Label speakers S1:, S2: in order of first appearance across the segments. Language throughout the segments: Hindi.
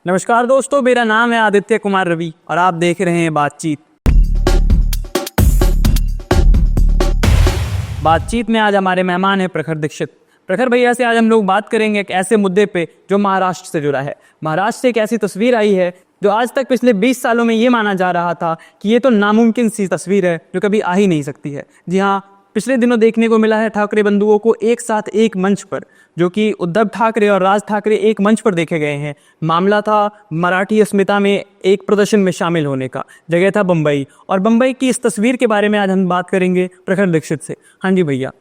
S1: नमस्कार दोस्तों, मेरा नाम है आदित्य कुमार रवि और आप देख रहे हैं बातचीत। बातचीत में आज हमारे मेहमान हैं प्रखर दीक्षित। प्रखर भैया से आज हम लोग बात करेंगे एक ऐसे मुद्दे पे जो महाराष्ट्र से जुड़ा है। महाराष्ट्र से एक ऐसी तस्वीर आई है जो आज तक पिछले 20 सालों में ये माना जा रहा था कि ये तो नामुमकिन सी तस्वीर है जो कभी आ ही नहीं सकती है। जी हाँ, पिछले दिनों देखने को मिला है ठाकरे बंधुओं को एक साथ एक मंच पर, जो कि उद्धव ठाकरे और राज ठाकरे एक मंच पर देखे गए हैं। मामला था मराठी अस्मिता में एक प्रदर्शन में शामिल होने का। जगह था बम्बई, और बम्बई की इस तस्वीर के बारे में आज हम बात करेंगे प्रखर दीक्षित से। हाँ जी भैया,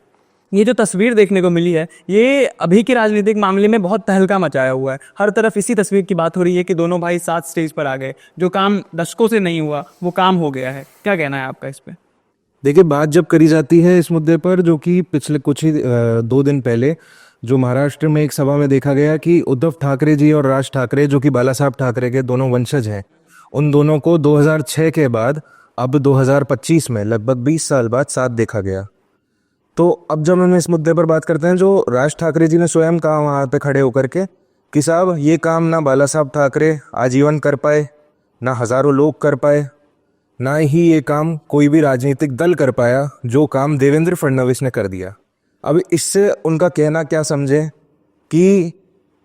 S1: ये जो तस्वीर देखने को मिली है ये अभी के राजनीतिक मामले में बहुत तहलका मचाया हुआ है। हर तरफ इसी तस्वीर की बात हो रही है कि दोनों भाई साथ स्टेज पर आ गए। जो काम दशकों से नहीं हुआ वो काम हो गया है। क्या कहना है आपका इस पे?
S2: देखिए, बात जब करी जाती है इस मुद्दे पर, जो कि पिछले कुछ ही 2 दिन पहले जो महाराष्ट्र में एक सभा में देखा गया कि उद्धव ठाकरे जी और राज ठाकरे, जो कि बाला साहब ठाकरे के दोनों वंशज हैं, उन दोनों को 2006 के बाद अब 2025 में लगभग 20 साल बाद साथ देखा गया। तो अब जब हम इस मुद्दे पर बात करते हैं, जो राज ठाकरे जी ने स्वयं कहा वहाँ पे खड़े होकर के कि साहब ये काम ना बाला साहब ठाकरे आजीवन कर पाए, ना हज़ारों लोग कर पाए, ना ही ये काम कोई भी राजनीतिक दल कर पाया, जो काम देवेंद्र फडणवीस ने कर दिया। अब इससे उनका कहना क्या समझे कि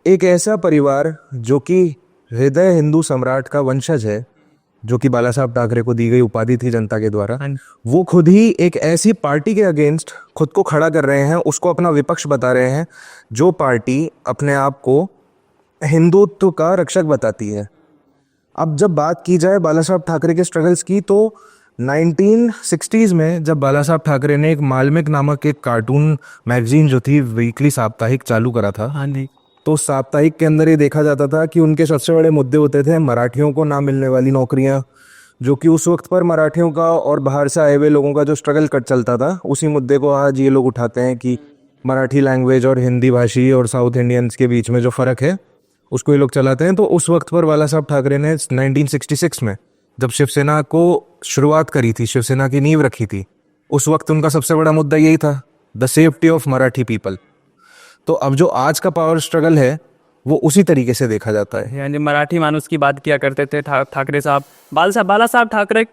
S2: एक ऐसा परिवार जो कि हृदय हिंदू सम्राट का वंशज है, जो कि बाला साहब ठाकरे को दी गई उपाधि थी जनता के द्वारा, वो खुद ही एक ऐसी पार्टी के अगेंस्ट खुद को खड़ा कर रहे हैं, उसको अपना विपक्ष बता रहे हैं, जो पार्टी अपने आप को हिंदुत्व का रक्षक बताती है। अब जब बात की जाए बाला साहब ठाकरे के स्ट्रगल्स की, तो 1960s में जब बाला साहब ठाकरे ने एक मालमिक नामक एक कार्टून मैगजीन जो थी, वीकली साप्ताहिक चालू करा था।
S1: हाँ जी।
S2: तो साप्ताहिक के अंदर ये देखा जाता था कि उनके सबसे बड़े मुद्दे होते थे मराठियों को ना मिलने वाली नौकरियां, जो कि उस वक्त पर मराठियों का और बाहर से आए हुए लोगों का जो स्ट्रगल कट चलता था, उसी मुद्दे को आज ये लोग उठाते हैं कि मराठी लैंग्वेज और हिंदी भाषी और साउथ इंडियंस के बीच में जो फ़र्क है उसको ये लोग चलाते हैं। तो उस वक्त पर बाला साहब ठाकरे ने 1966 में जब शिवसेना को शुरुआत करी थी, शिवसेना की नींव रखी थी, उस वक्त उनका सबसे बड़ा मुद्दा यही था, the safety of Marathi people. तो अब जो आज का पावर स्ट्रगल है वो उसी तरीके से देखा जाता है।
S1: यानी मराठी मानुस की बात किया करते थे ठाकरे साहब। बाला साहब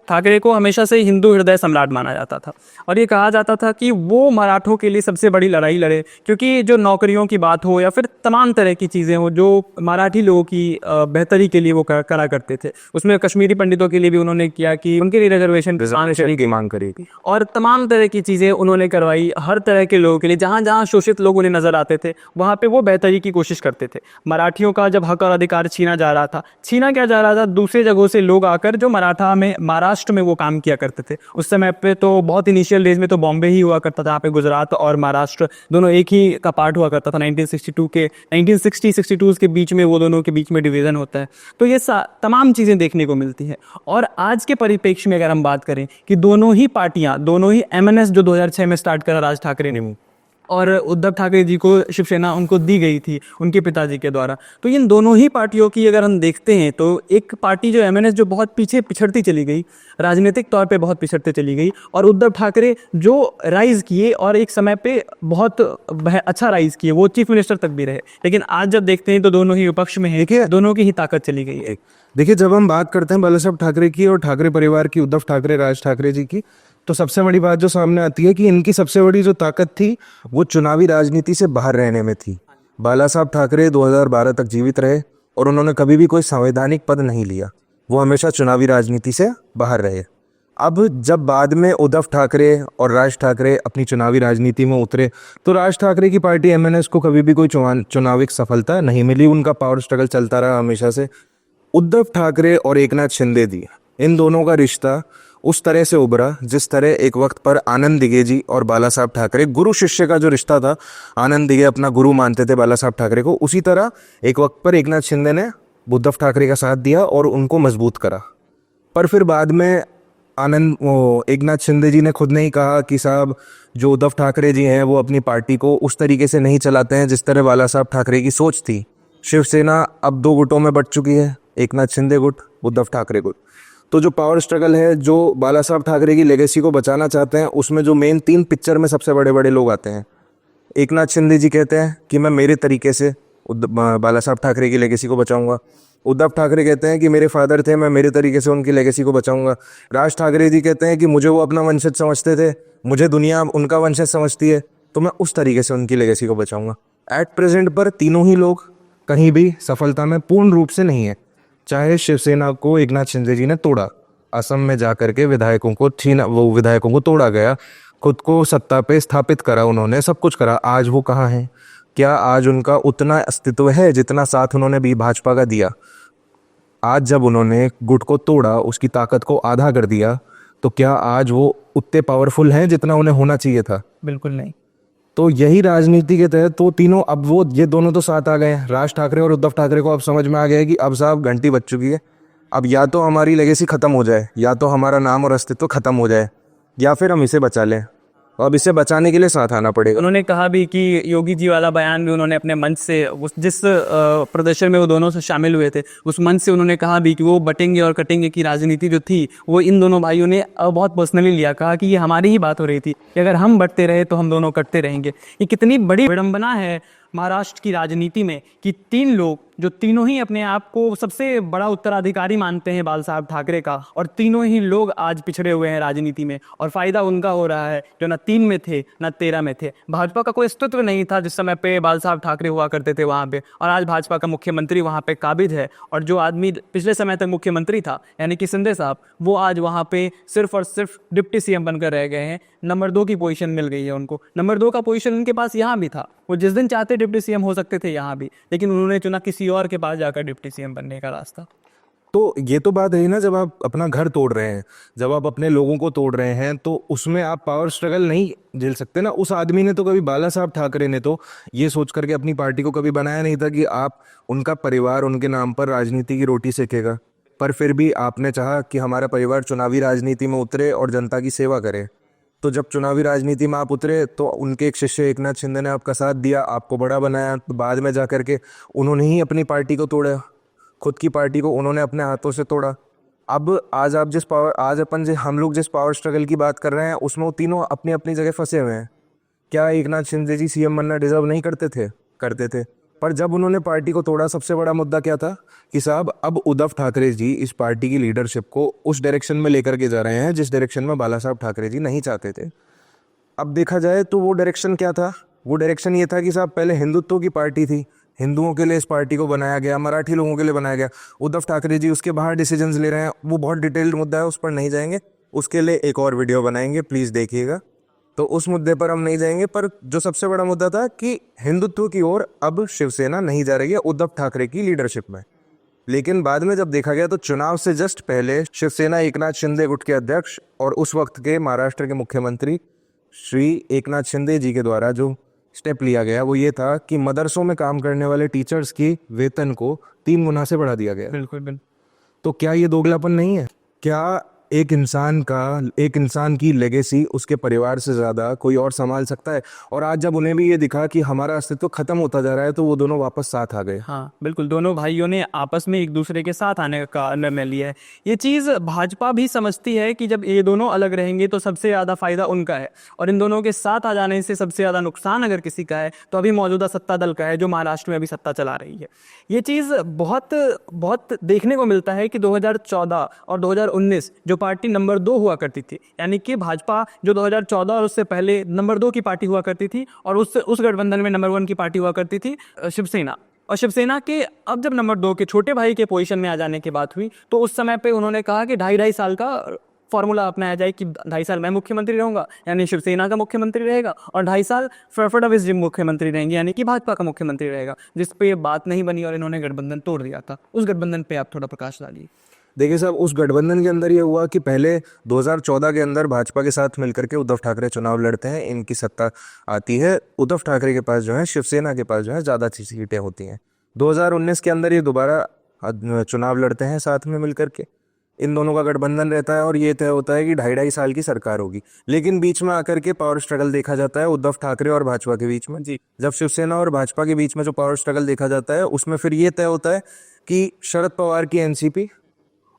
S1: ठाकरे को हमेशा से हिंदू हृदय सम्राट माना जाता था, और ये कहा जाता था कि वो मराठों के लिए सबसे बड़ी लड़ाई लड़े, क्योंकि जो नौकरियों की बात हो या फिर तमाम तरह की चीज़ें हो जो मराठी लोगों की बेहतरी के लिए वो करा करते थे। उसमें कश्मीरी पंडितों के लिए भी उन्होंने किया कि उनके लिए रिजर्वेशन
S2: की मांग करी,
S1: और तमाम तरह की चीज़ें उन्होंने करवाई। हर तरह के लोगों के लिए जहाँ जहाँ शोषित लोग उन्हें नजर आते थे वहाँ पे वो बेहतरी की कोशिश करते थे। मराठियों का जब हक और अधिकार छीना जा रहा था, छीना क्या जा रहा था, दूसरे जगहों से लोग आकर जो महाराष्ट्र में वो काम किया करते थे। उस समय पे तो बहुत इनिशियल डेज में तो बॉम्बे ही हुआ करता था, यहाँ पे गुजरात और महाराष्ट्र दोनों एक ही का पार्ट हुआ करता था। 1960-62 के बीच में वो दोनों के बीच में डिवीज़न होता है। तो ये तमाम चीज़ें देखने को मिलती है। और आज के परिप्रेक्ष्य में अगर हम बात करें कि दोनों ही पार्टियां, दोनों ही MNS जो 2006 में स्टार्ट करा राज ठाकरे ने, और उद्धव ठाकरे जी को शिवसेना उनको दी गई थी उनके पिताजी के द्वारा, तो इन दोनों ही पार्टियों की अगर हम देखते हैं तो एक पार्टी जो MNS जो बहुत पीछे पिछड़ती चली गई, राजनीतिक तौर पे बहुत पिछड़ते चली गई, और उद्धव ठाकरे जो राइज किए और एक समय पे बहुत अच्छा राइज किए, वो चीफ मिनिस्टर तक भी रहे। लेकिन आज जब देखते हैं तो दोनों ही विपक्ष में है, दोनों की ही ताकत चली गई है।
S2: देखिए, जब हम बात करते हैं बाला साहब ठाकरे की और ठाकरे परिवार की, उद्धव ठाकरे, राज ठाकरे जी की, तो सबसे बड़ी बात जो सामने आती है कि इनकी सबसे बड़ी जो ताकत थी वो चुनावी राजनीति से बाहर रहने में थी। बाला साहब ठाकरे 2012 तक जीवित रहे और उन्होंने कभी भी कोई संवैधानिक पद नहीं लिया, वो हमेशा चुनावी राजनीति से बाहर रहे। अब जब बाद में उद्धव ठाकरे और राज ठाकरे अपनी चुनावी राजनीति में उतरे, तो राज ठाकरे की पार्टी MNS को कभी भी कोई चुनावी सफलता नहीं मिली, उनका पावर स्ट्रगल चलता रहा हमेशा से। उद्धव ठाकरे और एकनाथ शिंदे जी, इन दोनों का रिश्ता उस तरह से उभरा जिस तरह एक वक्त पर आनंद दिघे जी और बाला साहब ठाकरे, गुरु शिष्य का जो रिश्ता था, आनंद दिघे अपना गुरु मानते थे बाला साहब ठाकरे को, उसी तरह एक वक्त पर एकनाथ शिंदे ने उद्धव ठाकरे का साथ दिया और उनको मजबूत करा। पर फिर बाद में एकनाथ शिंदे जी ने खुद ने ही कहा कि साहब जो उद्धव ठाकरे जी हैं वो अपनी पार्टी को उस तरीके से नहीं चलाते हैं जिस तरह बाला साहब ठाकरे की सोच थी। शिवसेना अब 2 गुटों में बट चुकी है, एकनाथ शिंदे गुट, उद्धव ठाकरे गुट। तो जो पावर स्ट्रगल है, जो बाला साहब ठाकरे की लेगेसी को बचाना चाहते हैं, उसमें जो मेन 3 पिक्चर में सबसे बड़े बड़े लोग आते हैं। एकनाथ शिंदे जी कहते हैं कि मैं मेरे तरीके से बाला साहब ठाकरे की लेगेसी को बचाऊंगा। उद्धव ठाकरे कहते हैं कि मेरे फादर थे, मैं मेरे तरीके से उनकी लेगेसी को बचाऊंगा। राज ठाकरे जी कहते हैं कि मुझे वो अपना वंशज समझते थे, मुझे दुनिया उनका वंशज समझती है, तो मैं उस तरीके से उनकी लेगेसी को बचाऊंगा। एट प्रेजेंट पर तीनों ही लोग कहीं भी सफलता में पूर्ण रूप से नहीं है। चाहे शिवसेना को एकनाथ शिंदे जी ने तोड़ा, असम में जाकर के विधायकों को छीना, वो विधायकों को तोड़ा गया, खुद को सत्ता पे स्थापित करा उन्होंने, सब कुछ करा। आज वो कहाँ हैं? क्या आज उनका उतना अस्तित्व है जितना साथ उन्होंने भी भाजपा का दिया? आज जब उन्होंने गुट को तोड़ा, उसकी ताकत को आधा कर दिया, तो क्या आज वो उतने पावरफुल हैं जितना उन्हें होना चाहिए था?
S1: बिल्कुल नहीं।
S2: तो यही राजनीति के तहत तो तीनों, अब वो ये दोनों तो साथ आ गए हैं। राज ठाकरे और उद्धव ठाकरे को अब समझ में आ गया है कि अब साहब घंटी बज चुकी है, अब या तो हमारी लेगेसी खत्म हो जाए, या तो हमारा नाम और अस्तित्व खत्म हो जाए, या फिर हम इसे बचा लें। अब इसे बचाने के लिए साथ आना पड़ेगा।
S1: उन्होंने कहा भी कि योगी जी वाला बयान भी उन्होंने अपने मंच से, उस जिस प्रदर्शन में वो दोनों से शामिल हुए थे, उस मंच से उन्होंने कहा भी कि वो बटेंगे और कटेंगे की राजनीति जो थी वो इन दोनों भाइयों ने बहुत पर्सनली लिया। कहा कि ये हमारी ही बात हो रही थी कि अगर हम बटते रहे तो हम दोनों कटते रहेंगे। ये कितनी बड़ी विडंबना है महाराष्ट्र की राजनीति में कि तीन लोग जो तीनों ही अपने आप को सबसे बड़ा उत्तराधिकारी मानते हैं बाल साहब ठाकरे का, और तीनों ही लोग आज पिछड़े हुए हैं राजनीति में, और फायदा उनका हो रहा है जो ना 3 में थे ना 13 में थे। भाजपा का कोई अस्तित्व नहीं था जिस समय पे बाल साहब ठाकरे हुआ करते थे वहाँ पे, और आज भाजपा का मुख्यमंत्री वहाँ पे काबिज है, और जो आदमी पिछले समय तक मुख्यमंत्री था यानी कि शिंदे साहब, वो आज वहाँ पे सिर्फ और सिर्फ डिप्टी सीएम बनकर रह गए हैं। नंबर 2 की पोजीशन मिल गई है उनको। नंबर 2 का पोजीशन उनके पास यहाँ भी था, वो जिस दिन चाहते डिप्टी सीएम हो सकते थे यहाँ भी, लेकिन उन्होंने चुना किसी और के पास जाकर डिप्टी सीएम बनने का रास्ता।
S2: तो ये तो बात है ना, जब आप अपना घर तोड़ रहे हैं, जब आप अपने लोगों को तोड़ रहे हैं, तो उसमें आप पावर स्ट्रगल नहीं झेल सकते ना। उस आदमी ने तो कभी, बाला साहब ठाकरे ने तो ये सोच करके अपनी पार्टी को कभी बनाया नहीं था कि आप, उनका परिवार उनके नाम पर राजनीति की रोटी सेकेगा। पर फिर भी आपने चाहा कि हमारा परिवार चुनावी राजनीति में उतरे और जनता की सेवा करे। तो जब चुनावी राजनीति में आप उतरे तो उनके एक शिष्य एकनाथ शिंदे ने आपका साथ दिया, आपको बड़ा बनाया। तो बाद में जाकर के उन्होंने ही अपनी पार्टी को तोड़ा, खुद की पार्टी को उन्होंने अपने हाथों से तोड़ा। अब आज आप जिस पावर, आज हम लोग जिस पावर स्ट्रगल की बात कर रहे हैं, उसमें वो तीनों अपनी अपनी जगह फंसे हुए हैं। क्या एकनाथ शिंदे जी सीएम बनना डिजर्व नहीं करते थे? करते थे। पर जब उन्होंने पार्टी को तोड़ा, सबसे बड़ा मुद्दा क्या था कि साहब अब उद्धव ठाकरे जी इस पार्टी की लीडरशिप को उस डायरेक्शन में लेकर के जा रहे हैं जिस डायरेक्शन में बाला साहब ठाकरे जी नहीं चाहते थे। अब देखा जाए तो वो डायरेक्शन क्या था? वो डायरेक्शन ये था कि साहब पहले हिंदुत्व की पार्टी थी, हिंदुओं के लिए इस पार्टी को बनाया गया, मराठी लोगों के लिए बनाया गया। उद्धव ठाकरे जी उसके बाहर डिसीजंस ले रहे हैं, वो बहुत डिटेल्ड मुद्दा है, उस पर नहीं जाएंगे, उसके लिए एक और वीडियो बनाएंगे, प्लीज़ देखिएगा। तो उस मुद्दे पर हम नहीं जाएंगे। पर जो सबसे बड़ा मुद्दा था कि हिंदुत्व की ओर अब शिवसेना नहीं जा रही है उद्धव ठाकरे की लीडरशिप में। लेकिन बाद में जब देखा गया तो चुनाव से जस्ट पहले शिवसेना एकनाथ शिंदे गुट के अध्यक्ष और उस वक्त के महाराष्ट्र के मुख्यमंत्री श्री एकनाथ शिंदे जी के द्वारा जो स्टेप लिया गया वो ये था कि मदरसों में काम करने वाले टीचर्स की वेतन को 3 गुना से बढ़ा दिया गया।
S1: बिल्कुल बिल्कुल।
S2: तो क्या ये दोगलापन नहीं है? क्या एक इंसान की लेगेसी उसके परिवार से ज़्यादा कोई और संभाल सकता है? और आज जब उन्हें भी ये दिखा कि हमारा अस्तित्व खत्म होता जा रहा है, तो वो दोनों वापस साथ आ गए।
S1: हाँ बिल्कुल, दोनों भाइयों ने आपस में एक दूसरे के साथ आने का निर्णय लिया है। ये चीज़ भाजपा भी समझती है कि जब ये दोनों अलग रहेंगे तो सबसे ज़्यादा फायदा उनका है, और इन दोनों के साथ आ जाने से सबसे ज़्यादा नुकसान अगर किसी का है तो अभी मौजूदा सत्ता दल का है जो महाराष्ट्र में अभी सत्ता चला रही है। ये चीज़ बहुत बहुत देखने को मिलता है कि 2014 और 2019 जो पार्टी नंबर 2 हुआ करती थी, यानी कि भाजपा जो 2014 और उससे पहले नंबर 2 की पार्टी हुआ करती थी, और उस गठबंधन में नंबर 1 की पार्टी हुआ करती थी शिवसेना। और शिवसेना के अब जब नंबर 2 के छोटे भाई के पोजीशन में आ जाने की बात हुई तो उस समय पे उन्होंने कहा कि 2.5 साल का फॉर्मूला अपनाया जाए कि 2.5 साल मैं मुख्यमंत्री रहूंगा यानी शिवसेना का मुख्यमंत्री रहेगा, और 2.5 साल फडणवीस जी मुख्यमंत्री रहेंगे यानी कि भाजपा का मुख्यमंत्री रहेगा, जिस पे ये बात नहीं बनी और इन्होंने गठबंधन तोड़ दिया था। उस गठबंधन पे आप थोड़ा प्रकाश डालिए।
S2: देखिए साहब, उस गठबंधन के अंदर ये हुआ कि पहले 2014 के अंदर भाजपा के साथ मिलकर के उद्धव ठाकरे चुनाव लड़ते हैं, इनकी सत्ता आती है। उद्धव ठाकरे के पास जो है, शिवसेना के पास जो है ज़्यादा सीटें होती हैं। 2019 के अंदर ये दोबारा चुनाव लड़ते हैं साथ में मिलकर के, इन दोनों का गठबंधन रहता है और ये तय होता है कि 2.5 साल की सरकार होगी। लेकिन बीच में आकर के पावर स्ट्रगल देखा जाता है उद्धव ठाकरे और भाजपा के बीच में।
S1: जी,
S2: जब शिवसेना और भाजपा के बीच में जो पावर स्ट्रगल देखा जाता है उसमें फिर ये तय होता है कि शरद पवार की एनसीपी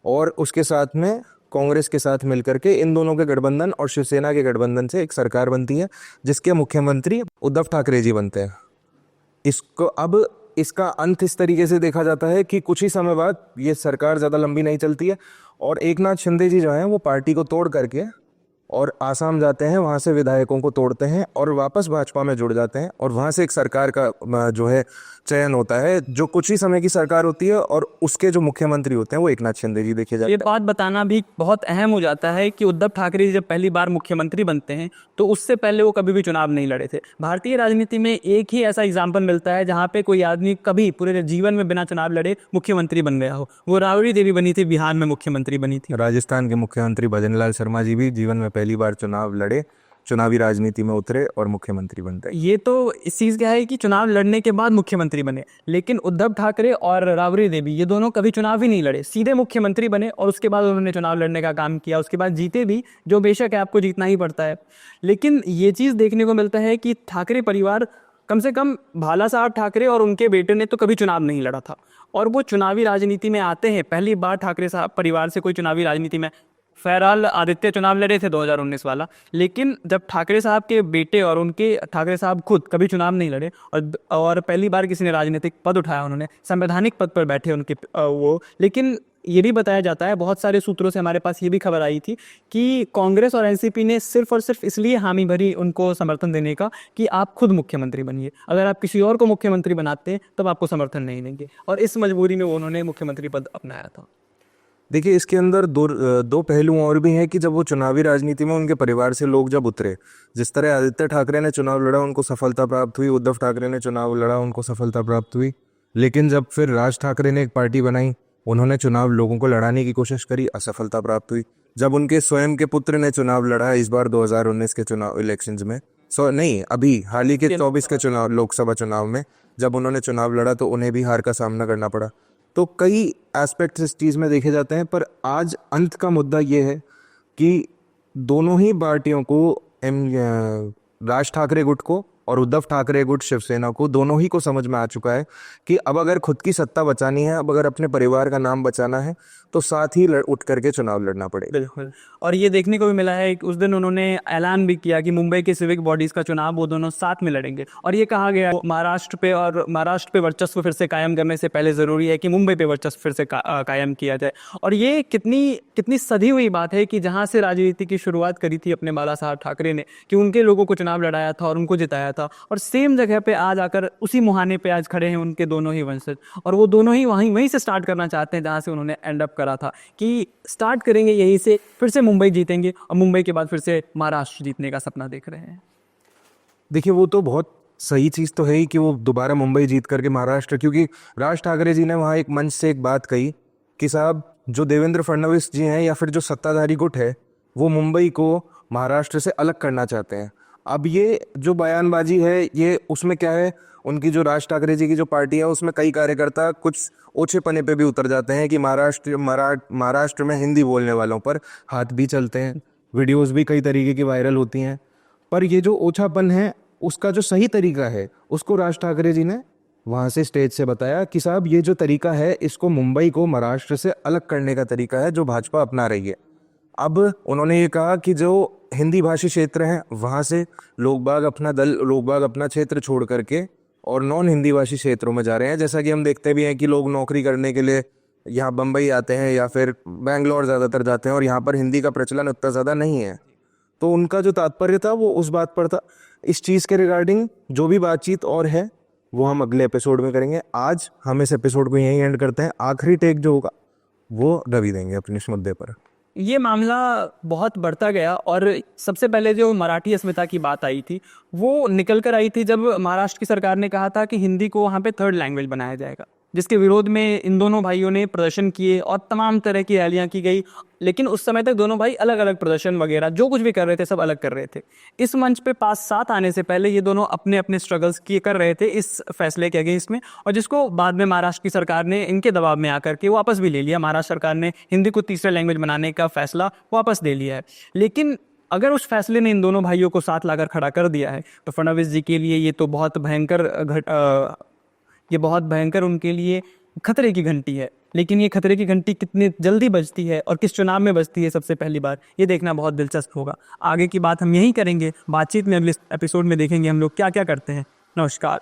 S2: और उसके साथ में कांग्रेस के साथ मिलकर के इन दोनों के गठबंधन और शिवसेना के गठबंधन से एक सरकार बनती है जिसके मुख्यमंत्री उद्धव ठाकरे जी बनते हैं। इसको अब इसका अंत इस तरीके से देखा जाता है कि कुछ ही समय बाद ये सरकार ज़्यादा लंबी नहीं चलती है और एकनाथ शिंदे जी जो हैं वो पार्टी को तोड़ करके और आसाम जाते हैं, वहाँ से विधायकों को तोड़ते हैं और वापस भाजपा में जुड़ जाते हैं और वहाँ से एक सरकार का जो है चयन होता है, जो कुछ ही समय की सरकार होती है और उसके जो मुख्यमंत्री होते हैं वो एकनाथ शिंदे जी देखे जाते
S1: ये
S2: हैं।
S1: बात बताना भी बहुत अहम हो जाता है कि उद्धव ठाकरे जी जब पहली बार मुख्यमंत्री बनते हैं तो उससे पहले वो कभी भी चुनाव नहीं लड़े थे। भारतीय राजनीति में एक ही ऐसा एग्जाम्पल मिलता है जहाँ पे कोई आदमी कभी पूरे जीवन में बिना चुनाव लड़े मुख्यमंत्री बन गया हो। वो राबड़ी देवी बनी थी, बिहार में मुख्यमंत्री बनी थी।
S2: राजस्थान के मुख्यमंत्री भजनलाल शर्मा जी भी जीवन में पहली बार चुनाव लड़े, चुनावी राजनीति में उतरे और मुख्यमंत्री बन गए।
S1: ये तो इस चीज़ क्या है कि चुनाव लड़ने के बाद मुख्यमंत्री बने, लेकिन उद्धव ठाकरे और राबड़ी देवी ये दोनों कभी चुनाव ही नहीं लड़े, सीधे मुख्यमंत्री बने और उसके बाद उन्होंने चुनाव लड़ने का काम किया। उसके बाद जीते भी, जो बेशक है आपको जीतना ही पड़ता है। लेकिन ये चीज़ देखने को मिलता है कि ठाकरे परिवार, कम से कम भाला साहब ठाकरे और उनके बेटे ने तो कभी चुनाव नहीं लड़ा था और वो चुनावी राजनीति में आते हैं। पहली बार ठाकरे साहब परिवार से कोई चुनावी राजनीति में, फहराल आदित्य चुनाव लड़े थे 2019 वाला, लेकिन जब ठाकरे साहब के बेटे और उनके ठाकरे साहब खुद कभी चुनाव नहीं लड़े और पहली बार किसी ने राजनीतिक पद उठाया, उन्होंने संवैधानिक पद पर बैठे उनके वो। लेकिन ये भी बताया जाता है, बहुत सारे सूत्रों से हमारे पास ये भी खबर आई थी कि कांग्रेस और एनसीपी ने सिर्फ और सिर्फ इसलिए हामी भरी उनको समर्थन देने का कि आप खुद मुख्यमंत्री बनिए, अगर आप किसी और को मुख्यमंत्री बनाते हैं तब आपको समर्थन नहीं देंगे, और इस मजबूरी में उन्होंने मुख्यमंत्री पद अपनाया था।
S2: देखिए, इसके अंदर दो पहलू और भी हैं कि जब वो चुनावी राजनीति में उनके परिवार से लोग जब उतरे, जिस तरह आदित्य ठाकरे ने चुनाव लड़ा उनको सफलता प्राप्त हुई, उद्धव ठाकरे ने चुनाव लड़ा उनको सफलता प्राप्त हुई, लेकिन जब फिर राज ठाकरे ने एक पार्टी बनाई, उन्होंने चुनाव लोगों को लड़ाने की कोशिश करी, असफलता प्राप्त हुई। जब उनके स्वयं के पुत्र ने चुनाव लड़ा इस बार 2019 के चुनाव इलेक्शंस में, नहीं अभी हाल ही के 24 के चुनाव, लोकसभा चुनाव में जब उन्होंने चुनाव लड़ा तो उन्हें भी हार का सामना करना पड़ा। तो कई एस्पेक्ट्स इस चीज़ में देखे जाते हैं, पर आज अंत का मुद्दा ये है कि दोनों ही पार्टियों को, राज ठाकरे गुट को और उद्धव ठाकरे गुट शिवसेना को, दोनों ही को समझ में आ चुका है कि अब अगर खुद की सत्ता बचानी है, अब अगर अपने परिवार का नाम बचाना है तो साथ ही उठ करके चुनाव लड़ना पड़ेगा।
S1: बिल्कुल, और ये देखने को भी मिला है कि उस दिन उन्होंने ऐलान भी किया कि मुंबई के सिविक बॉडीज का चुनाव वो दोनों साथ में लड़ेंगे, और ये कहा गया महाराष्ट्र पे वर्चस्व फिर से कायम करने से पहले ज़रूरी है कि मुंबई पे वर्चस्व फिर से कायम किया जाए। और ये कितनी सधी हुई बात है कि जहाँ से राजनीति की शुरुआत करी थी अपने बाला साहब ठाकरे ने, कि उनके लोगों को चुनाव लड़ाया था और उनको जिताया था, और सेम जगह पे आज आकर उसी मुहाने पे आज खड़े हैं उनके दोनों ही वंशज, और वो दोनों ही वहीं से स्टार्ट करना चाहते हैं जहाँ से उन्होंने एंड अप करा था, कि स्टार्ट करेंगे यहीं से, फिर से मुंबई जीतेंगे और मुंबई के बाद फिर से महाराष्ट्र जीतने का सपना देख रहे हैं।
S2: देखिए, वो तो बहुत सही चीज़ तो है ही कि वो दोबारा मुंबई जीत करके महाराष्ट्र, क्योंकि राज ठाकरे जी ने वहाँ एक मंच से एक बात कही कि साहब, जो देवेंद्र फडणवीस जी हैं या फिर जो सत्ताधारी गुट है वो मुंबई को महाराष्ट्र से अलग करना चाहते हैं। अब ये जो बयानबाजी है, ये उसमें क्या है, उनकी जो राज ठाकरे जी की जो पार्टी है उसमें कई कार्यकर्ता कुछ ओछे पने पे भी उतर जाते हैं कि महाराष्ट्र में हिंदी बोलने वालों पर हाथ भी चलते हैं, वीडियोस भी कई तरीके की वायरल होती हैं। पर ये जो ओछापन है उसका जो सही तरीका है उसको राज ठाकरे जी ने वहाँ से स्टेज से बताया कि साहब, ये जो तरीका है इसको मुंबई को महाराष्ट्र से अलग करने का तरीका है जो भाजपा अपना रही है। अब उन्होंने ये कहा कि जो हिंदी भाषी क्षेत्र हैं वहाँ से लोग बाग अपना क्षेत्र छोड़ करके और नॉन हिंदी भाषी क्षेत्रों में जा रहे हैं। जैसा कि हम देखते भी हैं कि लोग नौकरी करने के लिए यहाँ बम्बई आते हैं या फिर बेंगलोर ज़्यादातर जाते हैं और यहाँ पर हिंदी का प्रचलन उतना ज़्यादा नहीं है। तो उनका जो तात्पर्य था वो उस बात पर था। इस चीज़ के रिगार्डिंग जो भी बातचीत और है वो हम अगले एपिसोड में करेंगे। आज हम इस एपिसोड को यहीं एंड करते हैं। आखिरी टेक जो होगा वो रवि देंगे अपने इस मुद्दे पर।
S1: ये मामला बहुत बढ़ता गया और सबसे पहले जो मराठी अस्मिता की बात आई थी वो निकल कर आई थी जब महाराष्ट्र की सरकार ने कहा था कि हिंदी को वहाँ पे थर्ड लैंग्वेज बनाया जाएगा, जिसके विरोध में इन दोनों भाइयों ने प्रदर्शन किए और तमाम तरह की रैलियां की गई। लेकिन उस समय तक दोनों भाई अलग अलग प्रदर्शन वगैरह जो कुछ भी कर रहे थे सब अलग कर रहे थे। इस मंच पे पास साथ आने से पहले ये दोनों अपने अपने स्ट्रगल्स किए कर रहे थे इस फैसले के अगेंस्ट में, और जिसको बाद में महाराष्ट्र की सरकार ने इनके दबाव में आकर के वापस भी ले लिया। महाराष्ट्र सरकार ने हिंदी को तीसरा लैंग्वेज बनाने का फैसला वापस ले लिया है। लेकिन अगर उस फैसले ने इन दोनों भाइयों को साथ लाकर खड़ा कर दिया है तो फडणवीस जी के लिए ये तो बहुत भयंकर उनके लिए खतरे की घंटी है। लेकिन ये खतरे की घंटी कितनी जल्दी बजती है और किस चुनाव में बजती है सबसे पहली बार, ये देखना बहुत दिलचस्प होगा। आगे की बात हम यही करेंगे, बातचीत में अगले एपिसोड में देखेंगे हम लोग क्या क्या करते हैं। नमस्कार।